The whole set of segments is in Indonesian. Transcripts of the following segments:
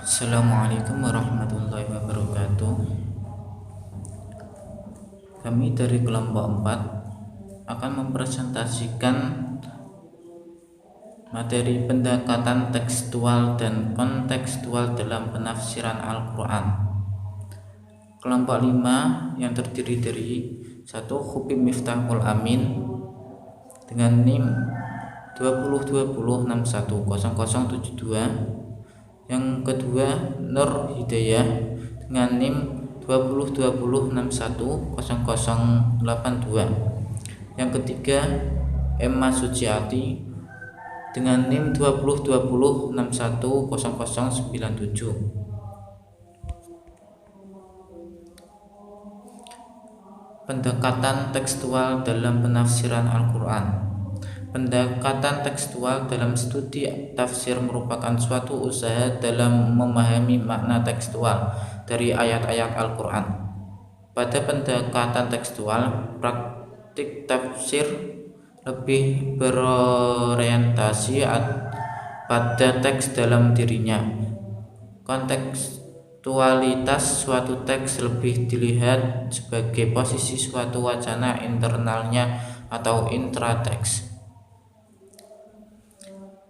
Assalamualaikum warahmatullahi wabarakatuh. Kami dari kelompok 4 akan mempresentasikan materi pendekatan tekstual dan kontekstual dalam penafsiran Al-Quran. Kelompok 5 yang terdiri dari 1. Hupim Miftahul Amin dengan NIM 2020610072. Yang kedua, Nur Hidayah dengan NIM 2020610082. Yang ketiga, Emma Suciati dengan NIM 2020610097. Pendekatan tekstual dalam penafsiran Al-Quran. Pendekatan tekstual dalam studi tafsir merupakan suatu usaha dalam memahami makna tekstual dari ayat-ayat Al-Quran. Pada pendekatan tekstual, praktik tafsir lebih berorientasi pada teks dalam dirinya. Kontekstualitas suatu teks lebih dilihat sebagai posisi suatu wacana internalnya atau intrateks.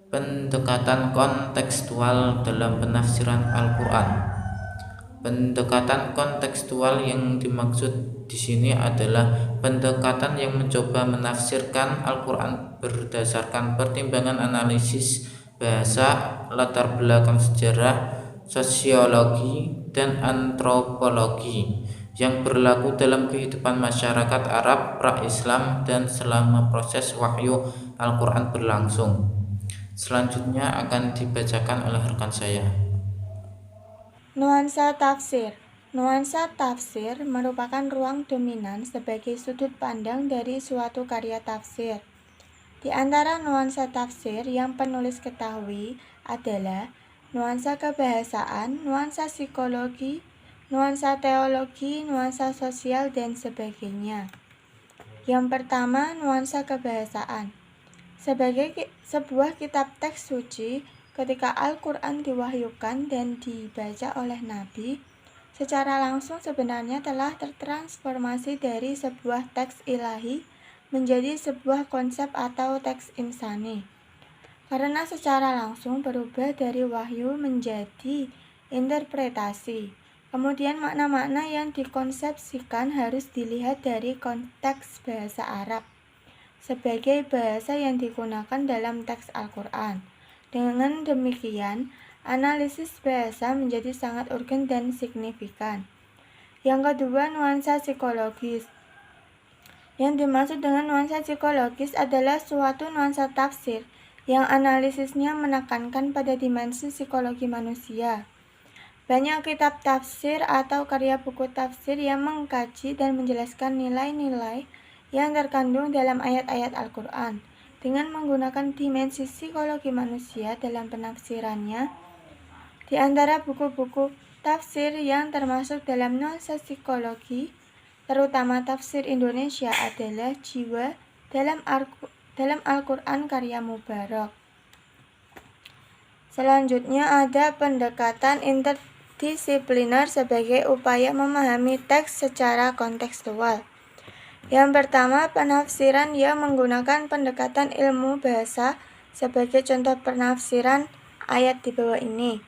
Pendekatan kontekstual dalam penafsiran Al-Quran. Pendekatan kontekstual yang dimaksud di sini adalah pendekatan yang mencoba menafsirkan Al-Quran berdasarkan pertimbangan analisis bahasa, latar belakang sejarah, sosiologi, dan antropologi yang berlaku dalam kehidupan masyarakat Arab pra-Islam dan selama proses wahyu Al-Quran berlangsung. Selanjutnya akan dibacakan oleh rekan saya. Nuansa tafsir. Nuansa tafsir merupakan ruang dominan sebagai sudut pandang dari suatu karya tafsir. Di antara nuansa tafsir yang penulis ketahui adalah nuansa kebahasaan, nuansa psikologi, nuansa teologi, nuansa sosial, dan sebagainya. Yang pertama, nuansa kebahasaan. Sebagai sebuah kitab teks suci, ketika Al-Quran diwahyukan dan dibaca oleh Nabi, secara langsung sebenarnya telah tertransformasi dari sebuah teks ilahi menjadi sebuah konsep atau teks insani. Karena secara langsung berubah dari wahyu menjadi interpretasi. Kemudian makna-makna yang dikonsepsikan harus dilihat dari konteks bahasa Arab sebagai bahasa yang digunakan dalam teks Al-Quran. Dengan demikian, analisis bahasa menjadi sangat urgen dan signifikan. Yang kedua, nuansa psikologis. Yang dimaksud dengan nuansa psikologis adalah suatu nuansa tafsir yang analisisnya menekankan pada dimensi psikologi manusia. Banyak kitab tafsir atau karya buku tafsir yang mengkaji dan menjelaskan nilai-nilai yang terkandung dalam ayat-ayat Al-Quran dengan menggunakan dimensi psikologi manusia dalam penafsirannya. Di antara buku-buku tafsir yang termasuk dalam nuansa psikologi, terutama tafsir Indonesia, adalah Jiwa dalam Al-Quran karya Mubarak. Selanjutnya ada pendekatan interdisipliner sebagai upaya memahami teks secara kontekstual. Yang pertama, penafsiran yang menggunakan pendekatan ilmu bahasa sebagai contoh penafsiran ayat di bawah ini.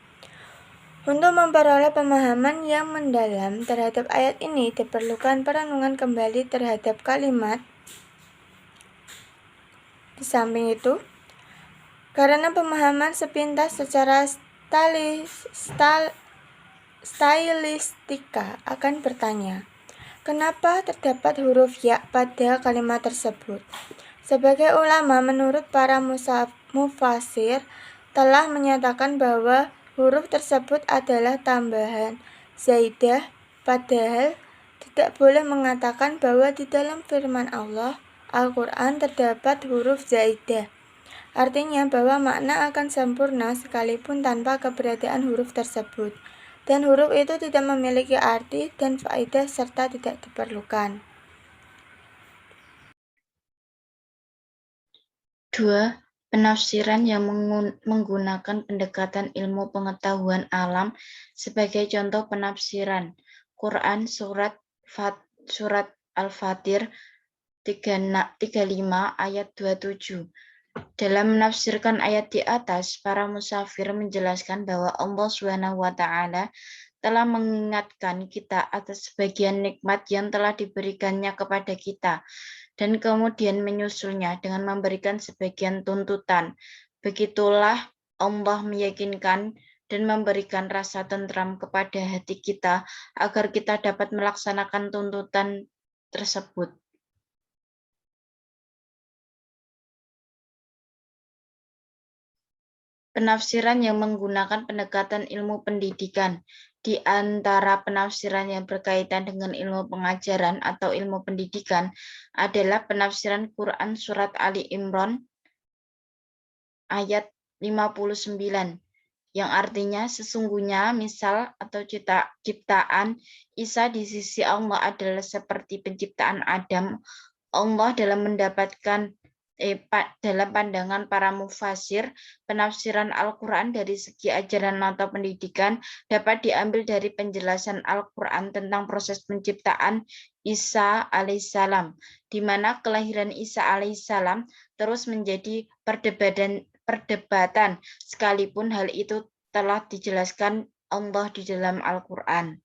Untuk memperoleh pemahaman yang mendalam terhadap ayat ini, diperlukan perenungan kembali terhadap kalimat. Di samping itu, karena pemahaman sepintas secara stylistika akan bertanya, kenapa terdapat huruf ya pada kalimat tersebut? Sebagai ulama, menurut para mufasir, telah menyatakan bahwa huruf tersebut adalah tambahan zaidah, padahal tidak boleh mengatakan bahwa di dalam firman Allah, Al-Quran, terdapat huruf zaidah. Artinya bahwa makna akan sempurna sekalipun tanpa keberadaan huruf tersebut, dan huruf itu tidak memiliki arti dan faedah serta tidak diperlukan. 2. Penafsiran yang menggunakan pendekatan ilmu pengetahuan alam sebagai contoh penafsiran Quran surat Al-Fatir 35 ayat 27. Dalam menafsirkan ayat di atas, para musafir menjelaskan bahwa Allah SWT telah mengingatkan kita atas sebagian nikmat yang telah diberikannya kepada kita, dan kemudian menyusulnya dengan memberikan sebagian tuntutan. Begitulah Allah meyakinkan dan memberikan rasa tentram kepada hati kita agar kita dapat melaksanakan tuntutan tersebut. Penafsiran yang menggunakan pendekatan ilmu pendidikan. Di antara penafsiran yang berkaitan dengan ilmu pengajaran atau ilmu pendidikan adalah penafsiran Quran Surat Ali Imran ayat 59, yang artinya sesungguhnya misal atau ciptaan Isa di sisi Allah adalah seperti penciptaan Adam. Allah dalam pandangan para mufasir, penafsiran Al-Quran dari segi ajaran atau pendidikan dapat diambil dari penjelasan Al-Quran tentang proses penciptaan Isa alaihissalam, di mana kelahiran Isa alaihissalam terus menjadi perdebatan, sekalipun hal itu telah dijelaskan Allah di dalam Al-Quran.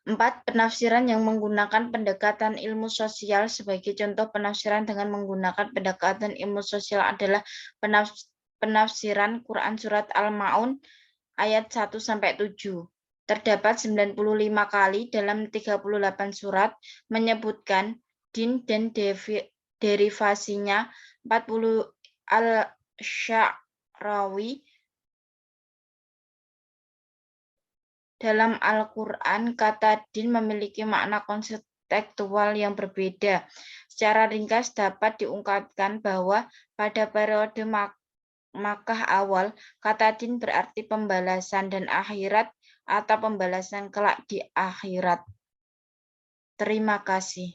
4. Penafsiran yang menggunakan pendekatan ilmu sosial. Sebagai contoh penafsiran dengan menggunakan pendekatan ilmu sosial adalah penafsiran Quran Surat Al-Ma'un ayat 1-7. Terdapat 95 kali dalam 38 surat menyebutkan din dan derivasinya. 40 Al-Sya'rawi. Dalam Al-Quran, kata din memiliki makna konseptual yang berbeda. Secara ringkas dapat diungkapkan bahwa pada periode Makkah awal, kata din berarti pembalasan dan akhirat atau pembalasan kelak di akhirat. Terima kasih.